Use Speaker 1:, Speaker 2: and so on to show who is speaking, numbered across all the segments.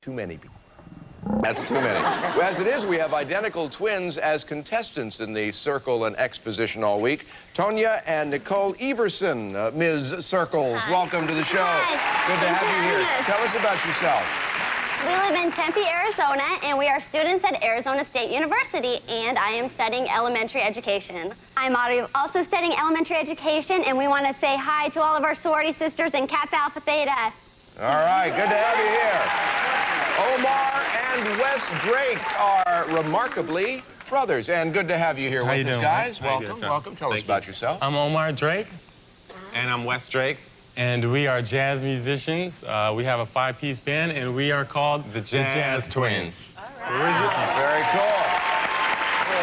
Speaker 1: too many people. That's too many. As it is, we have identical twins as contestants in the Circle and Exposition all week. Tonya and Nicole Everson, Ms. Circles,
Speaker 2: Hi.
Speaker 1: Welcome to the show.
Speaker 2: Hi.
Speaker 1: Good to have you here. Tell us about yourself.
Speaker 2: We live in Tempe, Arizona, and we are students at Arizona State University, and I am studying elementary education. I'm also studying elementary education, and we want to say hi to all of our sorority sisters in Kappa Alpha Theta.
Speaker 1: All right, good to have you here. Omar and Wes Drake are remarkably brothers, and good to have you here with us, guys. Welcome, welcome. Tell us about yourself.
Speaker 3: I'm Omar Drake.
Speaker 4: And I'm Wes Drake.
Speaker 3: And we are jazz musicians. We have a 5-piece band, and we are called the Jazz Twins.
Speaker 2: All right.
Speaker 1: Very cool.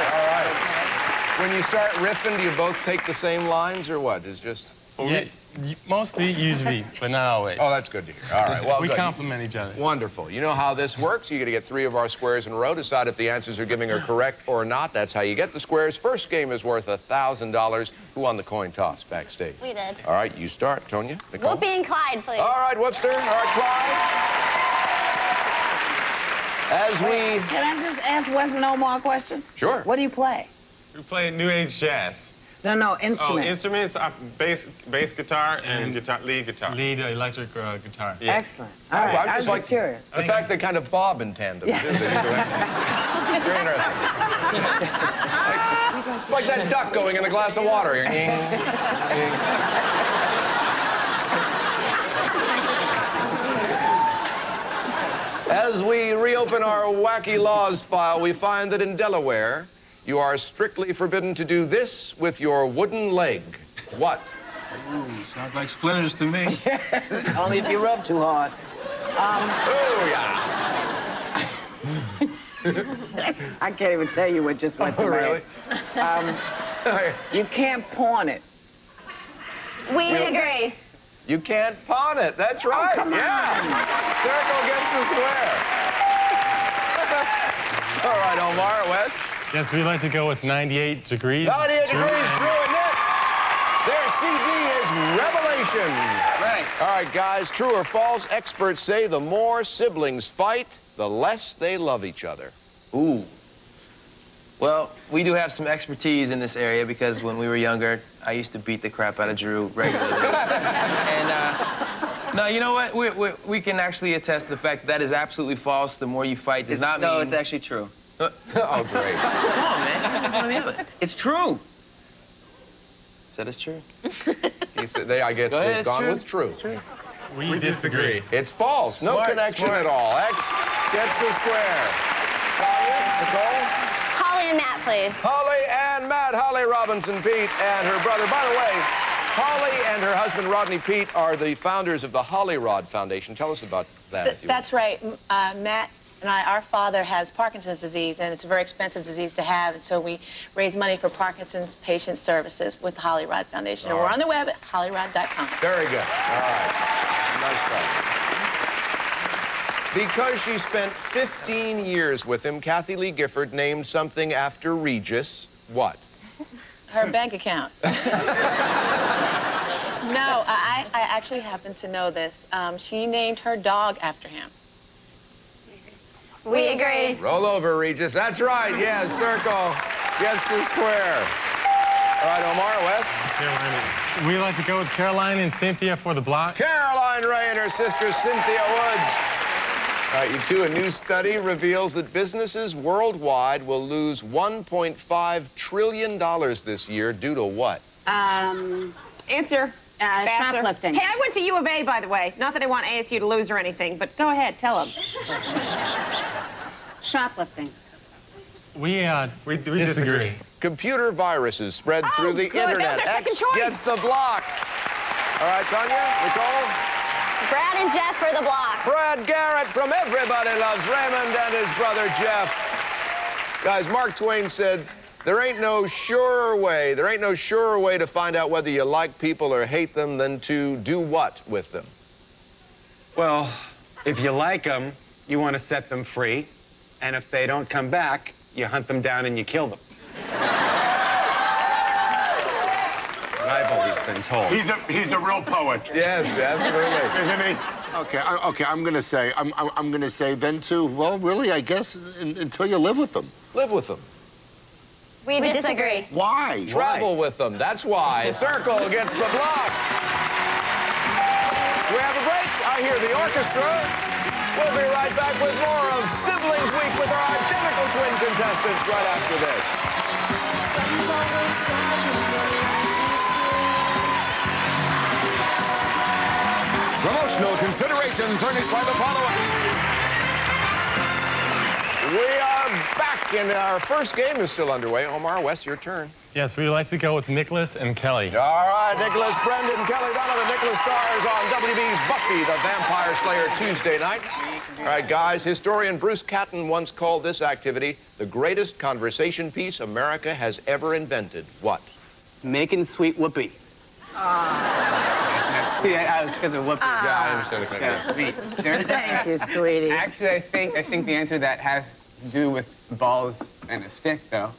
Speaker 1: All right. When you start riffing, do you both take the same lines, or what? It's just...
Speaker 3: Yeah, mostly, usually, but not always.
Speaker 1: Oh, that's good to hear. All right, well,
Speaker 3: we
Speaker 1: good.
Speaker 3: complement each other.
Speaker 1: Wonderful. You know how this works. You got to get 3 of our squares in a row, decide if the answers you're giving are correct or not. That's how you get the squares. First game is worth $1,000. Who won the coin toss backstage?
Speaker 2: We did.
Speaker 1: All right, you start, Tonya. Nicole.
Speaker 2: Whoopi and Clyde, please.
Speaker 1: All right, Webster. All right, Clyde. As we...
Speaker 5: Can I just ask Wes and Omar a question?
Speaker 1: Sure.
Speaker 5: What do you play?
Speaker 4: We play New Age jazz.
Speaker 5: No, instruments.
Speaker 4: Oh, instruments, bass guitar and lead guitar.
Speaker 3: Lead electric guitar.
Speaker 4: Yeah.
Speaker 5: Excellent. All right, I was just curious.
Speaker 1: The fact they kind of bob in tandem.
Speaker 3: Yeah.
Speaker 1: Very interesting. It's like that duck going in a glass of water. As we reopen our wacky laws file, we find that in Delaware, you are strictly forbidden to do this with your wooden leg. What?
Speaker 6: Ooh, sounds like splinters to me.
Speaker 5: Only if you rub too hard.
Speaker 1: Oh, yeah.
Speaker 5: I can't even tell you what just went through my head. You can't pawn it.
Speaker 2: We agree.
Speaker 1: You can't pawn it. That's right.
Speaker 5: Oh, come on.
Speaker 1: Circle gets the square. All right, Omar, Wes.
Speaker 3: Yes, we like to go with 98 degrees.
Speaker 1: 98 degrees, Drew and Nick. Their CD is Revelation.
Speaker 6: Right.
Speaker 1: All right, guys, true or false, experts say the more siblings fight, the less they love each other.
Speaker 7: Ooh. Well, we do have some expertise in this area because when we were younger, I used to beat the crap out of Drew regularly. And, no, you know what? We can actually attest to the fact that is absolutely false. The more you fight does not mean...
Speaker 8: No, it's actually true.
Speaker 1: Oh, great.
Speaker 7: Come on, man.
Speaker 8: It's true.
Speaker 7: Said it's true.
Speaker 1: He said I guess
Speaker 7: ahead,
Speaker 1: they've
Speaker 7: it's
Speaker 1: gone
Speaker 7: true.
Speaker 1: with true.
Speaker 3: We disagree.
Speaker 1: It's false. No
Speaker 7: Smart,
Speaker 1: connection
Speaker 7: smart.
Speaker 1: at all. X gets the square. Tanya, Nicole?
Speaker 2: Holly and Matt, please.
Speaker 1: Holly and Matt. Holly Robinson Pete and her brother. By the way, Holly and her husband Rodney Pete are the founders of the Holly Rod Foundation. Tell us about that. if you
Speaker 9: That's right. Matt and our father has Parkinson's disease, and it's a very expensive disease to have, and so we raise money for Parkinson's patient services with the Holly Rod Foundation. And we're on the web at hollyrod.com.
Speaker 1: Very good. All right. Nice stuff. Because she spent 15 years with him, Kathy Lee Gifford named something after Regis. What?
Speaker 9: Her bank account. No, I actually happen to know this. She named her dog after him.
Speaker 2: We agree.
Speaker 1: Roll over, Regis. That's right. Yes, circle gets the square. All right, Omar, Wes?
Speaker 3: Caroline. We like to go with Caroline and Cynthia for the block.
Speaker 1: Caroline Ray and her sister Cynthia Woods. All right, you two, a new study reveals that businesses worldwide will lose $1.5 trillion this year due to what?
Speaker 10: Answer.
Speaker 5: Shoplifting.
Speaker 10: Hey, I went to U of A, by the way. Not that I want ASU to lose or anything, but go ahead, tell them.
Speaker 5: Shoplifting.
Speaker 3: We disagree.
Speaker 1: Computer viruses spread through the
Speaker 10: good.
Speaker 1: internet.
Speaker 10: That was our
Speaker 1: X
Speaker 10: second choice.
Speaker 1: gets the block. All right, Tanya, Nicole?
Speaker 2: Brad and Jeff for the block.
Speaker 1: Brad Garrett from Everybody Loves Raymond and his brother Jeff. Guys, Mark Twain said, there ain't no surer way to find out whether you like people or hate them than to do what with them?
Speaker 4: Well, if you like them, you want to set them free. And if they don't come back, you hunt them down and you kill them. What I've always been told.
Speaker 6: He's a real poet.
Speaker 1: Yes, absolutely.
Speaker 6: Isn't he?
Speaker 8: Okay, I'm gonna say, I'm gonna say then too. Well, really, I guess until you live with them.
Speaker 1: Live with them.
Speaker 2: We disagree.
Speaker 8: Why?
Speaker 1: Travel with them. That's why. Circle gets the block. We have a break. I hear the orchestra. We'll be right back with more of Siblings Week with our identical twin contestants right after this. Promotional consideration furnished by the following. We are back, and our first game is still underway. Omar, Wes, your turn.
Speaker 3: Yes, we'd like to go with Nicholas and Kelly.
Speaker 1: All right, Nicholas, Brendan, Kelly Donovan. Nicholas stars on WB's Buffy the Vampire Slayer Tuesday night. All right, guys, historian Bruce Catton once called this activity the greatest conversation piece America has ever invented. What?
Speaker 11: Making sweet whoopee. See, I was because of whoopee.
Speaker 1: Yeah, I understand.
Speaker 11: Yeah, sweet.
Speaker 5: Thank you, sweetie.
Speaker 4: Actually, I think the answer to that has to do with balls and a stick, though.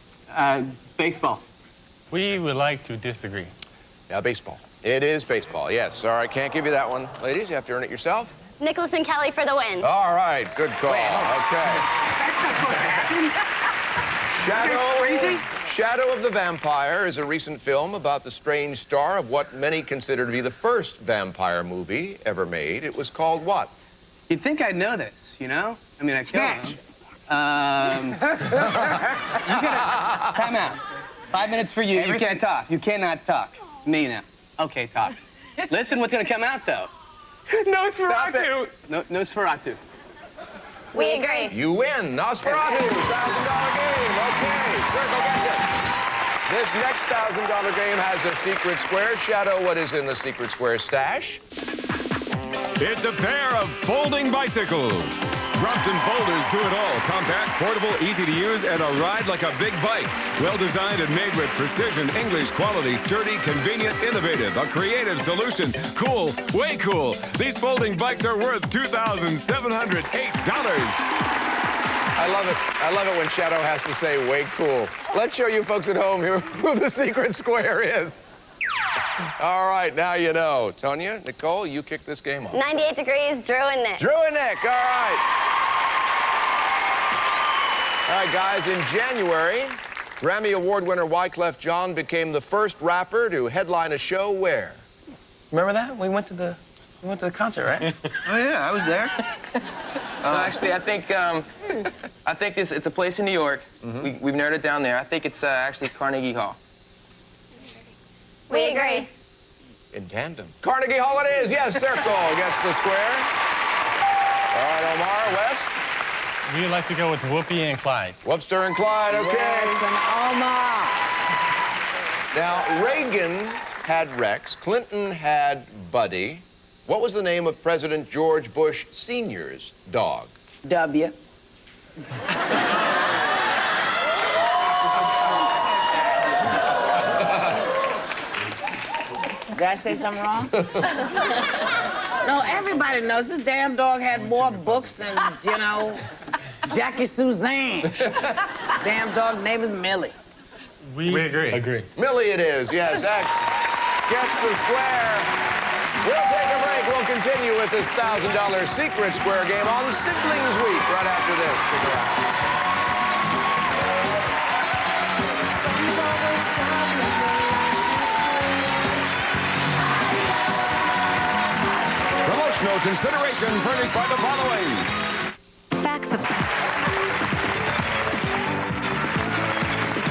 Speaker 11: Baseball.
Speaker 3: We would like to disagree.
Speaker 1: Yeah, baseball. It is baseball, yes. All right, can't give you that one. Ladies, you have to earn it yourself.
Speaker 2: Nicholas and Kelly for the win.
Speaker 1: All right, good call. Okay. Shadow of the Vampire is a recent film about the strange star of what many consider to be the first vampire movie ever made. It was called what?
Speaker 11: You'd think I'd know this, you know? I mean, I killed him. You gotta time out. 5 minutes for you. You can't talk. You cannot talk. It's me now. Okay, talk. Listen, what's gonna come out though?
Speaker 3: Nosferatu.
Speaker 11: No, Nosferatu.
Speaker 2: We agree.
Speaker 1: You win. Nosferatu, $1,000 game. Okay, Circle gets it. This next $1,000 game has a secret square. Shadow, what is in the secret square stash?
Speaker 12: It's a pair of folding bicycles. Brompton Folders do it all. Compact, portable, easy to use, and a ride like a big bike. Well designed and made with precision, English quality, sturdy, convenient, innovative. A creative solution. Cool, way cool. These folding bikes are worth $2,708.
Speaker 1: I love it. I love it when Shadow has to say, way cool. Let's show you folks at home here who the secret square is. All right, now you know. Tonya, Nicole, you kick this game off.
Speaker 2: 98 degrees, Drew and Nick.
Speaker 1: Drew and Nick, all right. All right, guys, in January, Grammy Award winner Wyclef Jean became the first rapper to headline a show where?
Speaker 7: Remember that? We went to the concert, right?
Speaker 11: Oh yeah, I was there.
Speaker 7: Actually, I think it's a place in New York. We've narrowed it down there. I think it's actually Carnegie Hall.
Speaker 2: We agree.
Speaker 1: In tandem. Carnegie Hall it is. Yes, Circle gets the square. All right, Omar, West.
Speaker 3: We'd like to go with Whoopi and Clyde.
Speaker 1: Whoopster and Clyde, okay.
Speaker 5: Yes, and Omar.
Speaker 1: Now, Reagan had Rex. Clinton had Buddy. What was the name of President George Bush Sr.'s dog?
Speaker 5: W. Did I say something wrong? No, everybody knows this damn dog had more books than, you know, Jackie Suzanne. Damn dog name is Millie.
Speaker 3: We agree.
Speaker 1: Millie it is, yes. X gets the square. We'll take a break. We'll continue with this $1,000 secret square game on Siblings Week right after this. Stick around. Promotional consideration furnished by the following.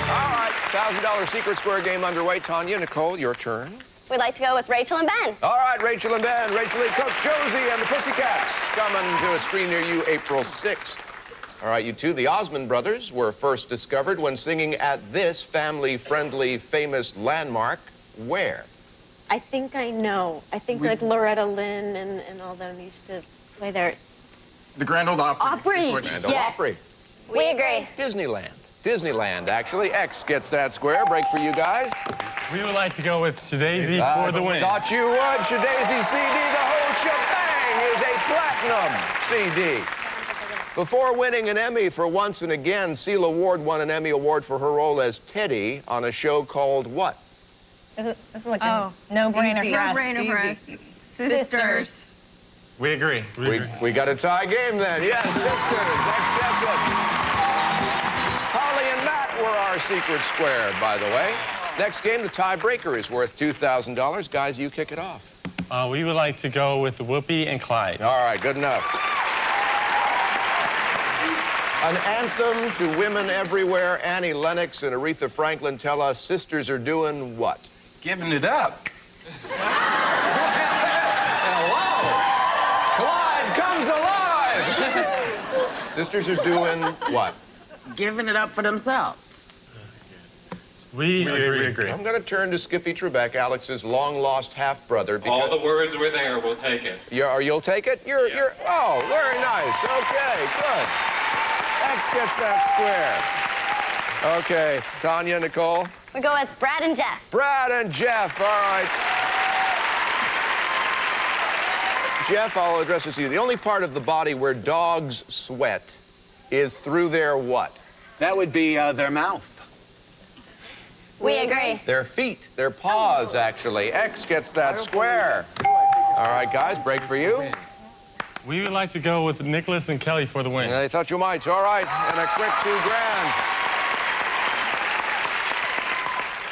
Speaker 1: All right, $1,000 secret square game underway. Tanya, Nicole, your turn.
Speaker 2: We'd like to go with Rachel and Ben.
Speaker 1: All right, Rachel and Ben. Rachel Lee Cook, Josie, and the Pussycats coming to a screen near you April 6th. All right, you two, the Osmond brothers were first discovered when singing at this family-friendly, famous landmark. Where?
Speaker 10: I think I know. I think like Loretta Lynn and all them used to play there.
Speaker 6: The Grand Ole Opry.
Speaker 10: Opry.
Speaker 1: Grand Ole
Speaker 10: Yes.
Speaker 1: Opry.
Speaker 2: We agree.
Speaker 1: Disneyland. Disneyland, actually. X gets that square. Break for you guys.
Speaker 3: We would like to go with Shadazy for the win.
Speaker 1: Thought you would. Shadazy CD, the whole shebang is a platinum CD. Before winning an Emmy for Once and Again, Celia Ward won an Emmy Award for her role as Teddy on a show called what?
Speaker 10: This is like a no-brainer for us.
Speaker 13: No-brainer for us. Sisters.
Speaker 3: We agree.
Speaker 1: We got a tie game then. Yes, sisters. That's it. Holly and Matt were our secret square, by the way. Next game, the tiebreaker is worth $2,000. Guys, you kick it off.
Speaker 3: We would like to go with Whoopi and Clyde.
Speaker 1: All right, good enough. An anthem to women everywhere. Annie Lennox and Aretha Franklin tell us sisters are doing what?
Speaker 4: Giving it up.
Speaker 1: Hello. Clyde comes alive. Sisters are doing what?
Speaker 5: Giving it up for themselves.
Speaker 3: We agree.
Speaker 1: I'm going to turn to Skippy Trebek, Alex's long-lost half-brother.
Speaker 3: All the words were there. We'll take it.
Speaker 1: You'll take it? Oh, very nice. Okay, good. X gets that square. Okay, Tanya, Nicole?
Speaker 2: We go with Brad and Jeff.
Speaker 1: Brad and Jeff, all right. Jeff, I'll address this to you. The only part of the body where dogs sweat is through their what?
Speaker 4: That would be their mouth.
Speaker 2: We agree.
Speaker 1: Their feet, their paws, actually. X gets that square. All right, guys, break for you.
Speaker 3: We would like to go with Nicholas and Kelly for the win.
Speaker 1: I thought you might. All right, and a quick $2,000.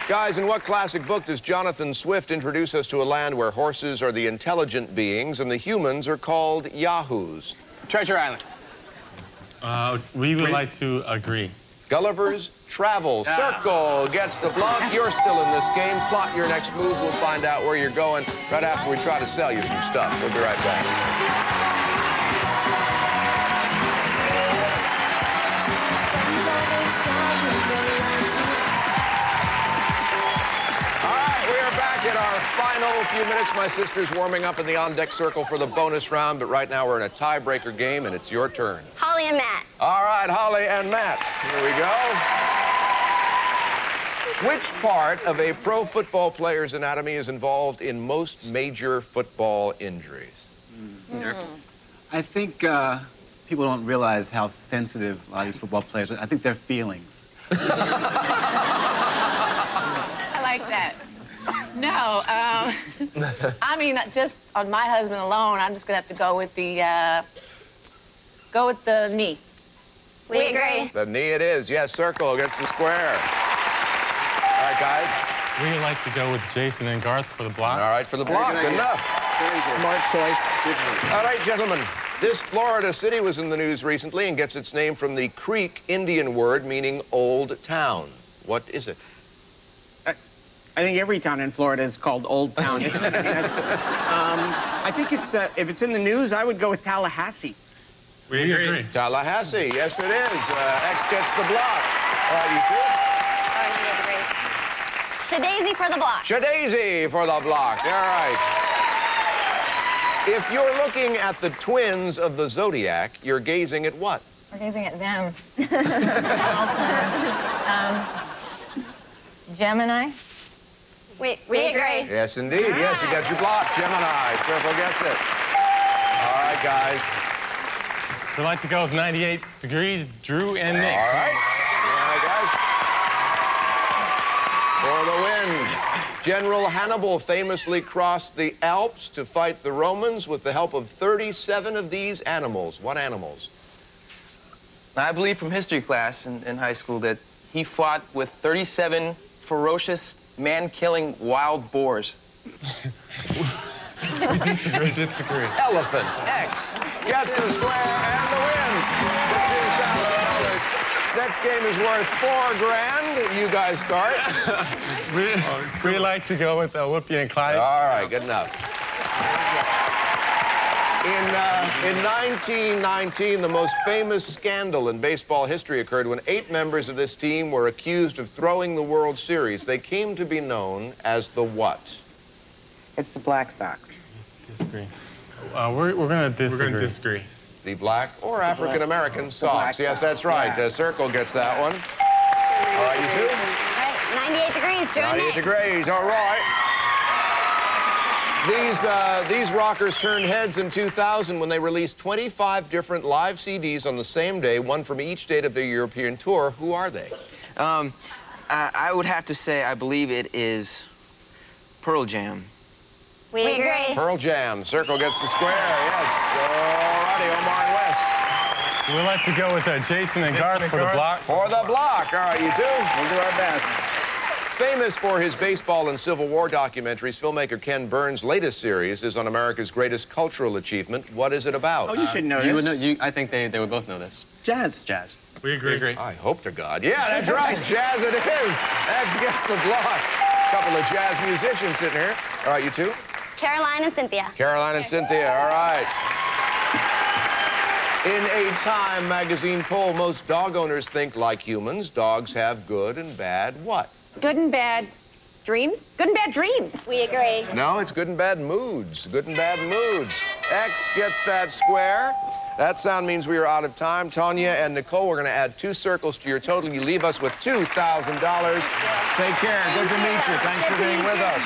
Speaker 1: Guys, in what classic book does Jonathan Swift introduce us to a land where horses are the intelligent beings and the humans are called yahoos?
Speaker 11: Treasure Island.
Speaker 3: We would like to agree.
Speaker 1: Gulliver's Travel. Circle gets the block. You're still in this game. Plot your next move. We'll find out where you're going right after we try to sell you some stuff. We'll be right back. In our final few minutes, my sister's warming up in the on-deck circle for the bonus round, but right now we're in a tiebreaker game, and it's your turn.
Speaker 2: Holly and Matt.
Speaker 1: All right, Holly and Matt. Here we go. Which part of a pro football player's anatomy is involved in most major football injuries?
Speaker 11: I think people don't realize how sensitive a lot of these football players are. I think their feelings.
Speaker 9: I like that. No, I mean, just on my husband alone, I'm just gonna have to go with the knee.
Speaker 2: We agree.
Speaker 1: The knee it is. Yes, circle gets the square. All right, guys.
Speaker 3: We would like to go with Jason and Garth for the block.
Speaker 1: All right, for the block. Good enough.
Speaker 11: Smart choice.
Speaker 1: All right, gentlemen. This Florida city was in the news recently and gets its name from the Creek Indian word meaning old town. What is it?
Speaker 6: I think every town in Florida is called Old Town. I think it's, if it's in the news, I would go with Tallahassee.
Speaker 3: We agree.
Speaker 1: Tallahassee, yes it is. X gets the block. All right, you two?
Speaker 2: Shadazy for the block.
Speaker 1: Shadazy for the block, all right. If you're looking at the twins of the zodiac, you're gazing at what?
Speaker 9: We're gazing at them. Gemini.
Speaker 2: We agree.
Speaker 1: Yes, indeed. Yes, you got your block. Gemini. Circle gets it. All right, guys.
Speaker 3: We'd like to go with 98 degrees, Drew and Nick.
Speaker 1: All right. All right, guys. For the win. General Hannibal famously crossed the Alps to fight the Romans with the help of 37 of these animals. What animals?
Speaker 7: I believe from history class in high school that he fought with 37 ferocious, man-killing wild boars.
Speaker 3: We disagree.
Speaker 1: Elephants. X gets the square and the win. $2,000. Next game is worth $4,000. You guys start.
Speaker 3: We'd like to go with Whoopi and Clyde.
Speaker 1: All right, good enough. In 1919, the most famous scandal in baseball history occurred when 8 members of this team were accused of throwing the World Series. They came to be known as the what?
Speaker 5: It's the Black Sox.
Speaker 3: Disagree. We're going to disagree.
Speaker 1: The Black or African-American Sox. Yes, that's right.
Speaker 5: Yeah.
Speaker 1: Circle gets that one. All right, you two?
Speaker 2: All right, 98 degrees, Drew and
Speaker 1: 98
Speaker 2: Nick.
Speaker 1: degrees, all right. These rockers turned heads in 2000 when they released 25 different live CDs on the same day, one from each date of their European tour. Who are they?
Speaker 7: I would have to say I believe it is Pearl Jam.
Speaker 2: We agree.
Speaker 1: Pearl Jam. Circle gets the square. Yes. All righty, Omar and Wes.
Speaker 3: We'd like to go with Jason and Garth for the block.
Speaker 1: For the block. All right, you two.
Speaker 6: We'll do our best.
Speaker 1: Famous for his baseball and Civil War documentaries, filmmaker Ken Burns' latest series is on America's greatest cultural achievement. What is it about?
Speaker 6: Oh, you should know
Speaker 11: You
Speaker 6: this.
Speaker 11: would know, I think they would both know this.
Speaker 6: Jazz.
Speaker 11: Jazz.
Speaker 3: We agree.
Speaker 1: I hope to God. Yeah, that's right. Jazz it is. X gets the block. Couple of jazz musicians sitting here. All right, you two.
Speaker 2: Caroline and Cynthia.
Speaker 1: Caroline and Cynthia. All right. In a Time magazine poll, most dog owners think like humans. Dogs have good and bad what?
Speaker 10: Good and bad dreams? Good and bad dreams.
Speaker 2: We agree.
Speaker 1: No, it's good and bad moods. Good and bad moods. X gets that square. That sound means we are out of time. Tanya and Nicole, we're going to add 2 circles to your total. You leave us with $2,000. Take care. Good to meet you. Thanks for being with us.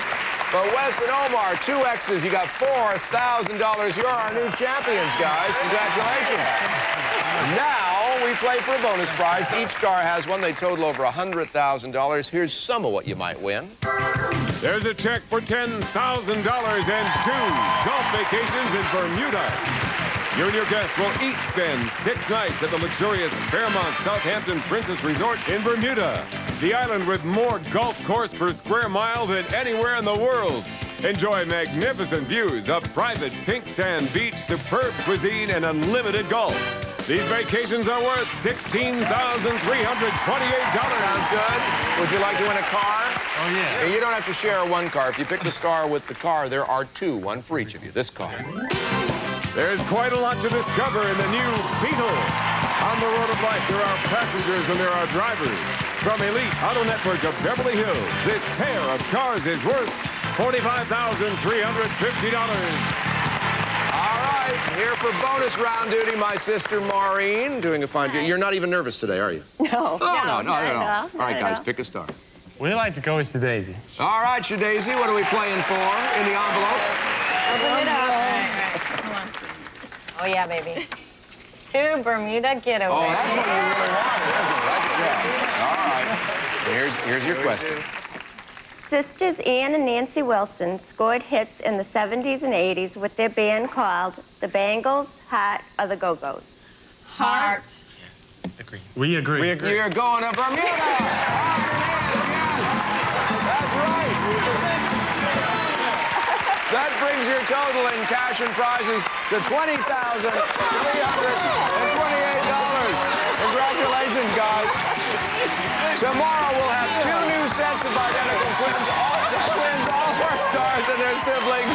Speaker 1: But Wes and Omar, 2 X's. You got $4,000. You're our new champions, guys. Congratulations. Now we play for a bonus prize. Each star has one. They total over $100,000. Here's some of what you might win.
Speaker 12: There's a check for $10,000 and 2 golf vacations in Bermuda. You and your guests will each spend 6 nights at the luxurious Fairmont Southampton Princess Resort in Bermuda, the island with more golf course per square mile than anywhere in the world. Enjoy magnificent views, a private pink sand beach, superb cuisine, and unlimited golf. These vacations are worth $16,328.
Speaker 1: Sounds good. Would you like to win a car?
Speaker 3: Oh, yeah.
Speaker 1: You don't have to share one car. If you pick the star with the car, there are 2, one for each of you. This car.
Speaker 12: There's quite a lot to discover in the new Beetle. On the road of life, there are passengers and there are drivers. From Elite Auto Network of Beverly Hills, this pair of cars is worth $45,350.
Speaker 1: All right, here for bonus round duty, my sister Maureen, doing a fine job. You're not even nervous today, are you?
Speaker 10: No.
Speaker 1: Oh, no. All right, guys, pick a star.
Speaker 3: We like to go with Daisy.
Speaker 1: All right, Daisy, what are we playing for in the envelope?
Speaker 10: Open it up.
Speaker 9: Come on. Oh, yeah, baby. 2 Bermuda getaways.
Speaker 1: Oh, that's what you really wanted, isn't it? Yeah. All right. Here's your question.
Speaker 13: Sisters Ann and Nancy Wilson scored hits in the 70s and 80s with their band called the Bangles, Heart, or the Go-Go's.
Speaker 9: Heart.
Speaker 3: Agree. We agree.
Speaker 1: You're going to Bermuda. That's right. That brings your total in cash and prizes to $20,328. Congratulations, guys. Tomorrow we'll have 2 new sets of identical twins, all 4 stars and their siblings.